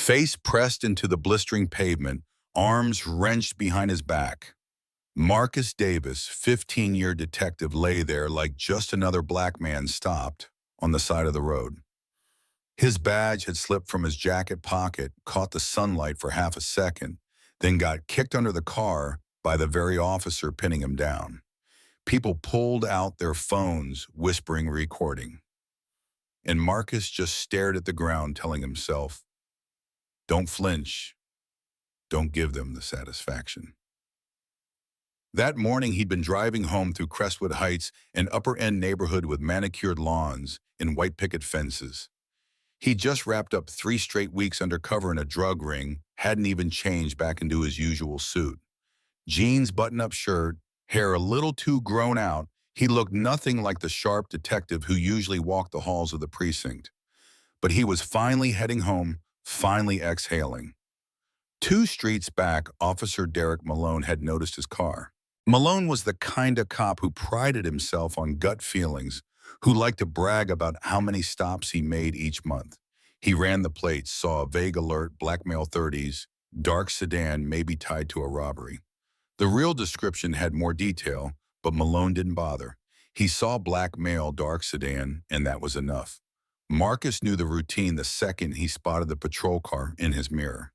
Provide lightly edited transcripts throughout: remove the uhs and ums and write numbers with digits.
Face pressed into the blistering pavement, arms wrenched behind his back. Marcus Davis, 15-year detective, lay there like just another black man stopped on the side of the road. His badge had slipped from his jacket pocket, caught the sunlight for half a second, then got kicked under the car by the very officer pinning him down. People pulled out their phones, whispering, recording. And Marcus just stared at the ground, telling himself, "Don't flinch. Don't give them the satisfaction." That morning, he'd been driving home through Crestwood Heights, an upper-end neighborhood with manicured lawns and white picket fences. He'd just wrapped up 3 straight weeks undercover in a drug ring, hadn't even changed back into his usual suit. Jeans, button-up shirt, hair a little too grown out, he looked nothing like the sharp detective who usually walked the halls of the precinct. But he was finally heading home, finally exhaling. 2 streets back, Officer Derek Malone had noticed his car. Malone was the kind of cop who prided himself on gut feelings, who liked to brag about how many stops he made each month. He ran the plates, saw a vague alert, black male 30s, dark sedan, maybe tied to a robbery. The real description had more detail, but Malone didn't bother. He saw black male, dark sedan, and that was enough. Marcus knew the routine the second he spotted the patrol car in his mirror.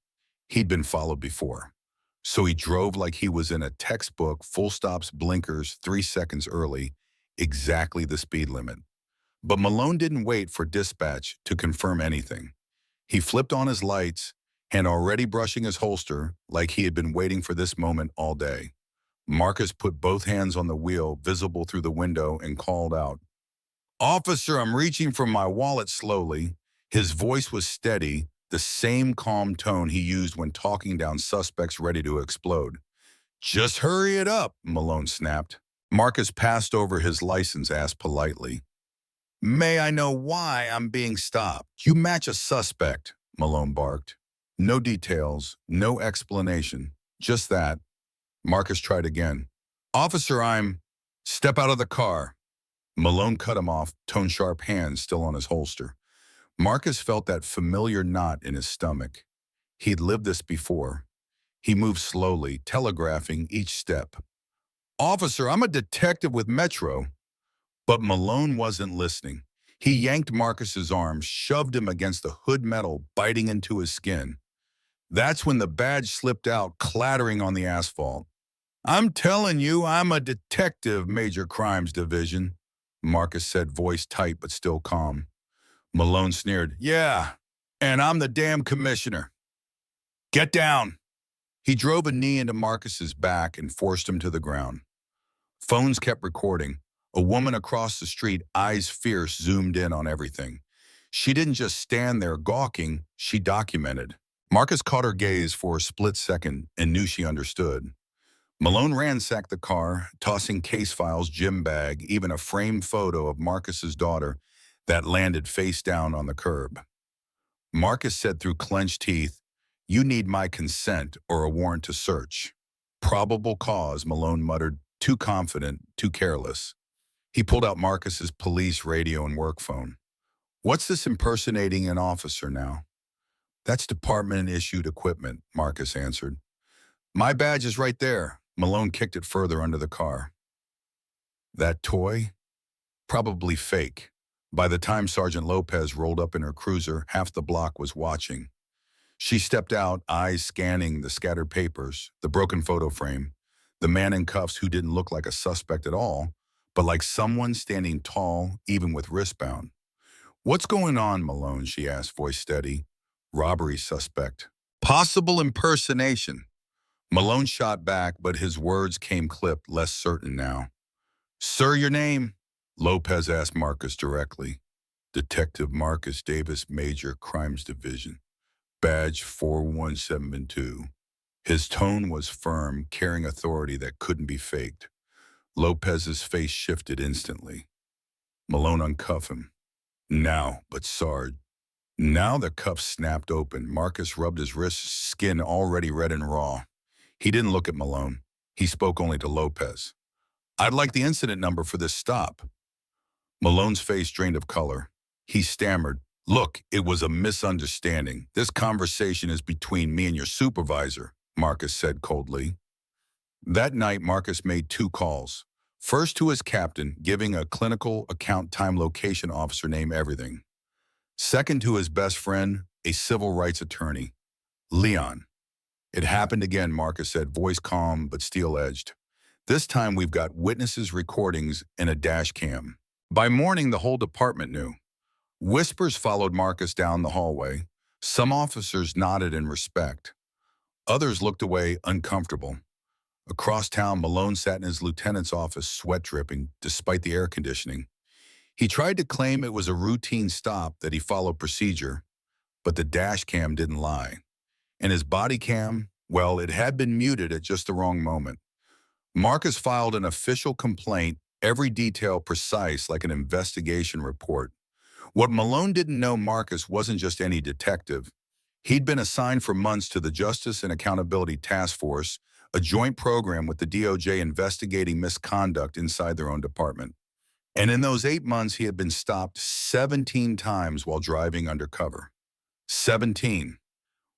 He'd been followed before. So he drove like he was in a textbook, full stops, blinkers, 3 seconds early, exactly the speed limit. But Malone didn't wait for dispatch to confirm anything. He flipped on his lights and, already brushing his holster like he had been waiting for this moment all day, Marcus put both hands on the wheel, visible through the window, and called out, "Officer, I'm reaching for my wallet." Slowly. His voice was steady, the same calm tone he used when talking down suspects ready to explode. "Just hurry it up," Malone snapped. Marcus passed over his license, asked politely, "May I know why I'm being stopped?" "You match a suspect," Malone barked. No details, no explanation, just that. Marcus tried again. "Officer, I'm—" "Step out of the car." Malone cut him off, tone-sharp hands still on his holster. Marcus felt that familiar knot in his stomach. He'd lived this before. He moved slowly, telegraphing each step. "Officer, I'm a detective with Metro." But Malone wasn't listening. He yanked Marcus's arm, shoved him against the hood metal, biting into his skin. That's when the badge slipped out, clattering on the asphalt. "I'm telling you, I'm a detective, Major Crimes Division," Marcus said, voice tight but still calm. Malone sneered, "Yeah, and I'm the damn commissioner. Get down." He drove a knee into Marcus's back and forced him to the ground. Phones kept recording. A woman across the street, eyes fierce, zoomed in on everything. She didn't just stand there gawking, she documented. Marcus caught her gaze for a split second and knew she understood. Malone ransacked the car, tossing case files, gym bag, even a framed photo of Marcus's daughter that landed face down on the curb. Marcus said through clenched teeth, "You need my consent or a warrant to search." "Probable cause," Malone muttered, too confident, too careless. He pulled out Marcus's police radio and work phone. "What's this impersonating an officer now?" "That's department-issued equipment," Marcus answered. "My badge is right there." Malone kicked it further under the car. That toy? Probably fake. By the time Sergeant Lopez rolled up in her cruiser, half the block was watching. She stepped out, eyes scanning the scattered papers, the broken photo frame, the man in cuffs who didn't look like a suspect at all, but like someone standing tall, even with wristbound. "What's going on, Malone?" she asked, voice steady. "Robbery suspect. Possible impersonation." Malone shot back, but his words came clipped, less certain now. "Sir, your name?" Lopez asked Marcus directly. "Detective Marcus Davis, Major Crimes Division. Badge 4172. His tone was firm, carrying authority that couldn't be faked. Lopez's face shifted instantly. Malone uncuffed him. "Now, but Sarge." Now the cuffs snapped open. Marcus rubbed his wrist, skin already red and raw. He didn't look at Malone. He spoke only to Lopez. "I'd like the incident number for this stop." Malone's face drained of color. He stammered, Look, it was a misunderstanding. This conversation is between me and your supervisor, Marcus said coldly. That night, Marcus made 2 calls. First to his captain, giving a clinical account time location officer name everything. Second to his best friend, a civil rights attorney, Leon. It happened again, Marcus said, voice calm but steel-edged. This time we've got witnesses, recordings, and a dash cam. By morning, the whole department knew. Whispers followed Marcus down the hallway. Some officers nodded in respect. Others looked away, uncomfortable. Across town, Malone sat in his lieutenant's office, sweat dripping, despite the air conditioning. He tried to claim it was a routine stop, that he followed procedure, but the dash cam didn't lie. And his body cam, well, it had been muted at just the wrong moment. Marcus filed an official complaint, every detail precise like an investigation report. What Malone didn't know, Marcus wasn't just any detective. He'd been assigned for months to the Justice and Accountability Task Force, a joint program with the DOJ investigating misconduct inside their own department. And in those 8 months, he had been stopped 17 times while driving undercover. 17.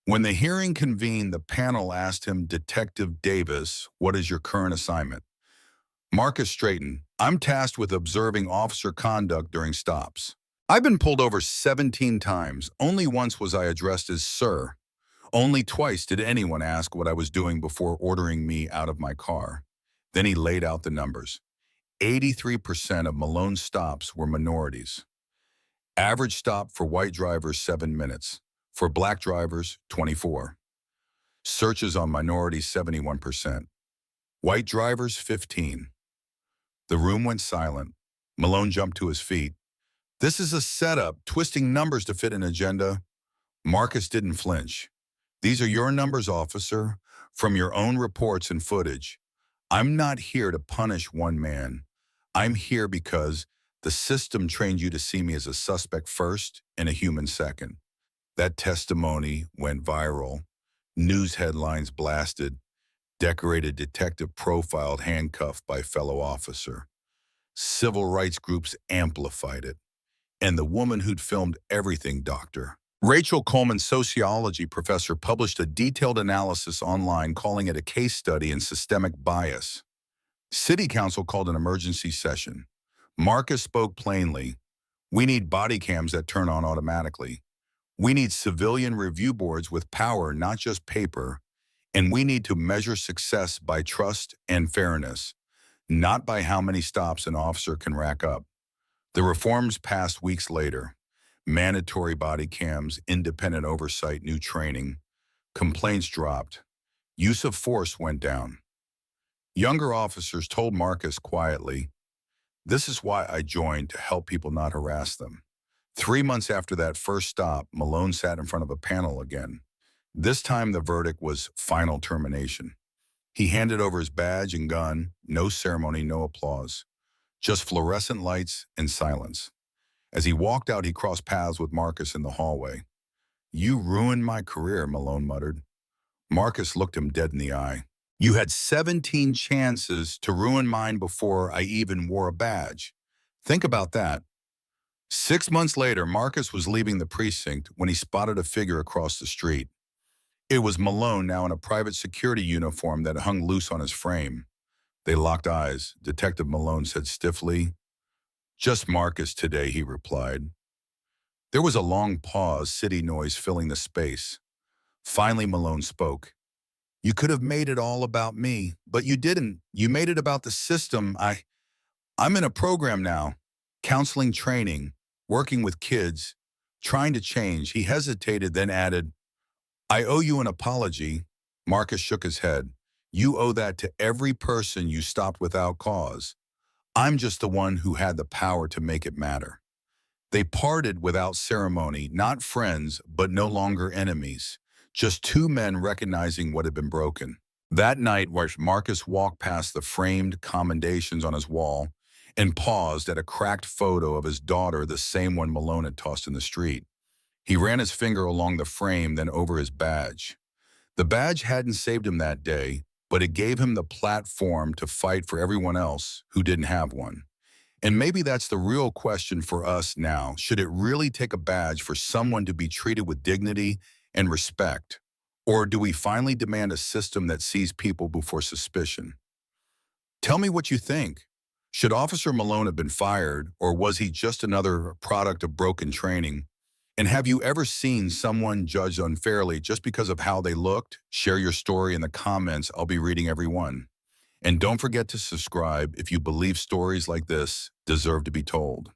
When the hearing convened, the panel asked him, Detective Davis, what is your current assignment? Marcus straightened. I'm tasked with observing officer conduct during stops. I've been pulled over 17 times. Only once was I addressed as sir. Only twice did anyone ask what I was doing before ordering me out of my car. Then he laid out the numbers. 83% of Malone's stops were minorities. Average stop for white drivers, 7 minutes. For black drivers, 24. Searches on minorities, 71%. White drivers, 15. The room went silent. Malone jumped to his feet. This is a setup, twisting numbers to fit an agenda. Marcus didn't flinch. These are your numbers, officer, from your own reports and footage. I'm not here to punish one man. I'm here because the system trained you to see me as a suspect first and a human second. That testimony went viral. News headlines blasted. Decorated detective profiled, handcuffed by fellow officer. Civil rights groups amplified it. And the woman who'd filmed everything, Dr. Rachel Coleman, sociology professor, published a detailed analysis online calling it a case study in systemic bias. City Council called an emergency session. Marcus spoke plainly. We need body cams that turn on automatically. We need civilian review boards with power, not just paper. And we need to measure success by trust and fairness, not by how many stops an officer can rack up. The reforms passed weeks later. Mandatory body cams, independent oversight, new training. Complaints dropped. Use of force went down. Younger officers told Marcus quietly, this is why I joined, to help people, not harass them. 3 months after that first stop, Malone sat in front of a panel again. This time the verdict was final termination. He handed over his badge and gun, no ceremony, no applause. Just fluorescent lights and silence. As he walked out, he crossed paths with Marcus in the hallway. You ruined my career, Malone muttered. Marcus looked him dead in the eye. You had 17 chances to ruin mine before I even wore a badge. Think about that. 6 months later, Marcus was leaving the precinct when he spotted a figure across the street. It was Malone, now in a private security uniform that hung loose on his frame. They locked eyes. Detective Malone said stiffly, just Marcus today, he replied. There was a long pause, city noise filling the space. Finally, Malone spoke. You could have made it all about me, but you didn't. You made it about the system. I'm in a program now, counseling training, working with kids, trying to change. He hesitated, then added, I owe you an apology. Marcus shook his head. You owe that to every person you stopped without cause. I'm just the one who had the power to make it matter. They parted without ceremony, not friends, but no longer enemies. Just 2 men recognizing what had been broken. That night, Marcus walked past the framed commendations on his wall and paused at a cracked photo of his daughter, the same one Malone had tossed in the street. He ran his finger along the frame, then over his badge. The badge hadn't saved him that day, but it gave him the platform to fight for everyone else who didn't have one. And maybe that's the real question for us now. Should it really take a badge for someone to be treated with dignity and respect? Or do we finally demand a system that sees people before suspicion? Tell me what you think. Should Officer Malone have been fired, or was he just another product of broken training? And have you ever seen someone judged unfairly just because of how they looked? Share your story in the comments. I'll be reading every one. And don't forget to subscribe if you believe stories like this deserve to be told.